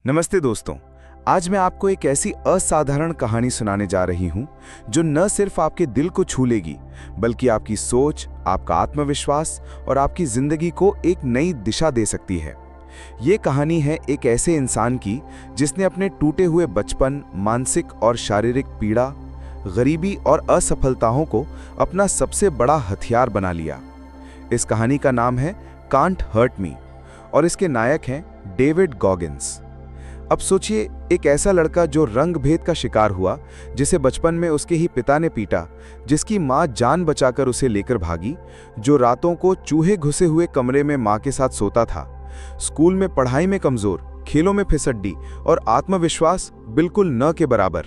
नमस्ते दोस्तों। आज मैं आपको एक ऐसी असाधारण कहानी सुनाने जा रही हूं जो न सिर्फ आपके दिल को छू लेगी बल्कि आपकी सोच, आपका आत्मविश्वास और आपकी जिंदगी को एक नई दिशा दे सकती है। ये कहानी है एक ऐसे इंसान की जिसने अपने टूटे हुए बचपन, मानसिक और शारीरिक पीड़ा, गरीबी और असफलताओं को अपना सबसे बड़ा हथियार बना लिया। इस कहानी का नाम है कांट हर्ट मी और इसके नायक हैं डेविड गॉगिन्स। अब सोचिए, एक ऐसा लड़का जो रंग भेद का शिकार हुआ, जिसे बचपन में उसके ही पिता ने पीटा, जिसकी मां जान बचाकर उसे लेकर भागी, जो रातों को चूहे घुसे हुए कमरे में मां के साथ सोता था, स्कूल में पढ़ाई में कमजोर, खेलों में फिसड्डी और आत्मविश्वास बिल्कुल न के बराबर।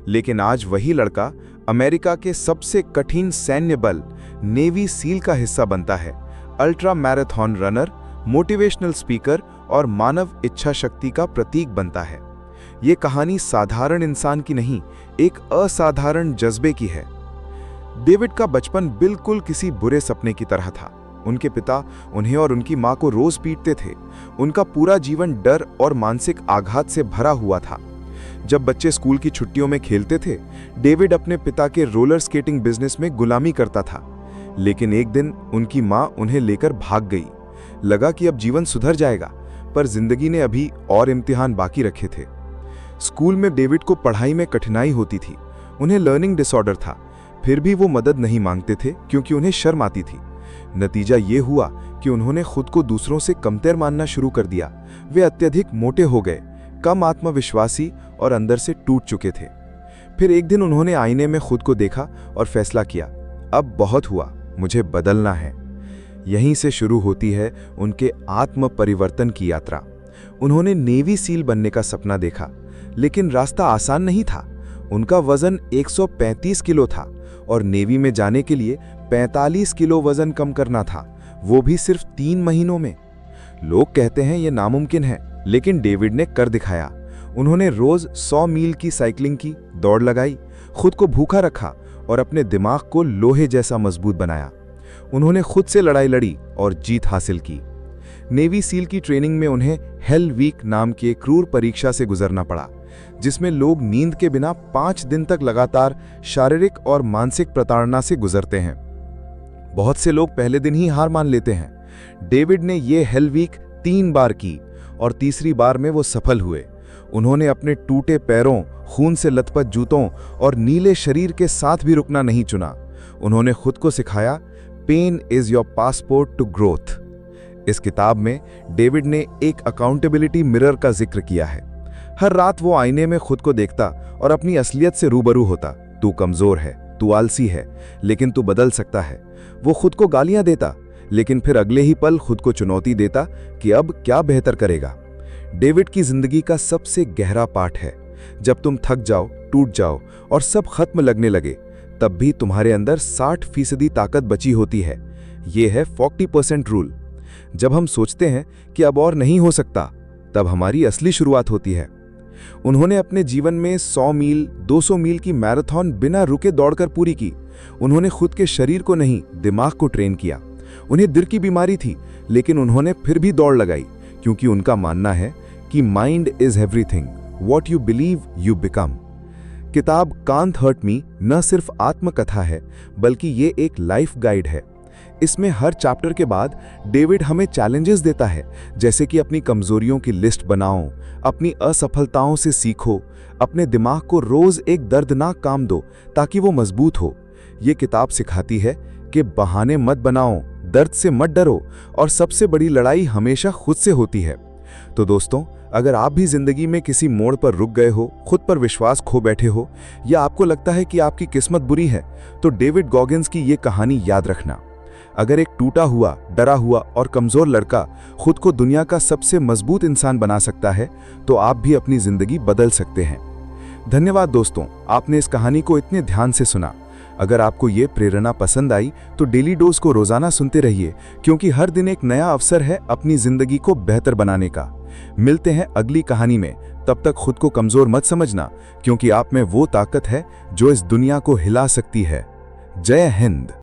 लेकिन आज वही लड़का अमेरिका के सबसे कठिन सैन्य बल नेवी सील का हिस्सा बनता है, ultra marathon runner, motivational speaker और मानव इच्छा शक्ति का प्रतीक बनता है। ये कहानी साधारण इंसान की नहीं, एक असाधारण जज्बे की है। डेविड का बचपन बिल्कुल किसी बुरे सपने की तरह था। उनके पिता उन्हें और उनकी मां को रोज पीटते थे। उनका पूरा जीवन डर और मानसिक आघात से भरा हुआ था। जब बच्चे स्कूल की छुट्टियों में खेलते थे, डेविड अपने पिता के रोलर स्केटिंग बिजनेस में गुलामी करता था। लेकिन एक दिन उनकी मां उन्हें लेकर भाग गई। लगा कि अब जीवन सुधर जाएगा, पर जिंदगी ने अभी और इम्तिहान बाकी रखे थे। स्कूल में डेविड को पढ़ाई में कठिनाई होती थी। उन्हें लर्निंग डिसऑर्डर था। फिर भी वो मदद नहीं मांगते थे क्योंकि उन्हें शर्म आती थी। नतीजा ये हुआ कि उन्होंने खुद को दूसरों से कमतर मानना शुरू कर दिया। वे अत्यधिक मोटे हो गए, कम आत्मविश्वासी और अंदर से टूट चुके थे। फिर एक दिन उन्होंने आईने में खुद को देखा और फैसला किया, अब बहुत हुआ, मुझे बदलना है। यहीं से शुरू होती है उनके आत्म परिवर्तन की यात्रा। उन्होंने नेवी सील बनने का सपना देखा, लेकिन रास्ता आसान नहीं था। उनका वजन 135 किलो था और नेवी में जाने के लिए 45 किलो वजन कम करना था, वो भी सिर्फ 3 महीनों में। लोग कहते हैं ये नामुमकिन है, लेकिन डेविड ने कर दिखाया। उन्होंने रोज 100 मील की साइकिलिंग की, दौड़ लगाई, खुद को भूखा रखा और अपने दिमाग को लोहे जैसा मजबूत बनाया। उन्होंने खुद से लड़ाई लड़ी और जीत हासिल की। नेवी सील की ट्रेनिंग में उन्हें हेल वीक नाम की एक क्रूर परीक्षा से गुजरना पड़ा, जिसमें लोग नींद के बिना 5 दिन तक लगातार शारीरिक और मानसिक प्रताड़ना से गुजरते हैं। बहुत से लोग पहले दिन ही हार मान लेते हैं। डेविड ने यह हेल वीक 3 बार की और तीसरी बार में वो सफल हुए। उन्होंने अपने टूटे पैरों, खून से लथपथ जूतों और नीले शरीर के साथ भी रुकना नहीं चुना। उन्होंने खुद को सिखाया, pain is your passport to growth. इस किताब में डेविड ने एक अकाउंटेबिलिटी मिरर का जिक्र किया है। हर रात वो आईने में खुद को देखता और अपनी असलियत से रूबरू होता। तू कमजोर है, तू आलसी है, लेकिन तू बदल सकता है। वो खुद को गालियां देता, लेकिन फिर अगले ही पल खुद को चुनौती देता कि अब क्या बेहतर करेगा। डेविड की जिंदगी का सबसे गहरा पाठ है, जब तुम थक जाओ, टूट जाओ और सब खत्म लगने लगे, तब भी तुम्हारे अंदर 60% ताकत बची होती है। यह है 40% रूल। जब हम सोचते हैं कि अब और नहीं हो सकता, तब हमारी असली शुरुआत होती है। उन्होंने अपने जीवन में 100 मील, 200 मील की मैराथन बिना रुके दौड़कर पूरी की। उन्होंने खुद के शरीर को नहीं, दिमाग को ट्रेन किया। उन्हें दिल की बीमारी थी, लेकिन उन्होंने फिर भी दौड़ लगाई, क्योंकि उनका मानना है कि mind is everything, what you believe you become. किताब कांट हर्ट मी न सिर्फ आत्मकथा है, बल्कि ये एक लाइफ गाइड है। इसमें हर चैप्टर के बाद डेविड हमें चैलेंजेस देता है, जैसे कि अपनी कमजोरियों की लिस्ट बनाओ, अपनी असफलताओं से सीखो, अपने दिमाग को रोज एक दर्दनाक काम दो ताकि वो मजबूत हो। ये किताब सिखाती है कि बहाने मत बनाओ, दर्द से मत डरो और सबसे बड़ी लड़ाई हमेशा खुद से होती है। तो दोस्तों, अगर आप भी जिंदगी में किसी मोड़ पर रुक गए हो, खुद पर विश्वास खो बैठे हो, या आपको लगता है कि आपकी किस्मत बुरी है, तो डेविड गॉगिन्स की ये कहानी याद रखना। अगर एक टूटा हुआ, डरा हुआ और कमजोर लड़का खुद को दुनिया का सबसे मजबूत इंसान बना सकता है, तो आप भी अपनी जिंदगी बदल सकते हैं। धन्यवाद दोस्तों, आपने इस कहानी को इतने ध्यान से सुना। अगर आपको ये प्रेरणा पसंद आई तो डेली डोज को रोजाना सुनते रहिए, क्योंकि हर दिन एक नया अवसर है अपनी जिंदगी को बेहतर बनाने का। मिलते हैं अगली कहानी में। तब तक खुद को कमजोर मत समझना, क्योंकि आप में वो ताकत है जो इस दुनिया को हिला सकती है। जय हिंद।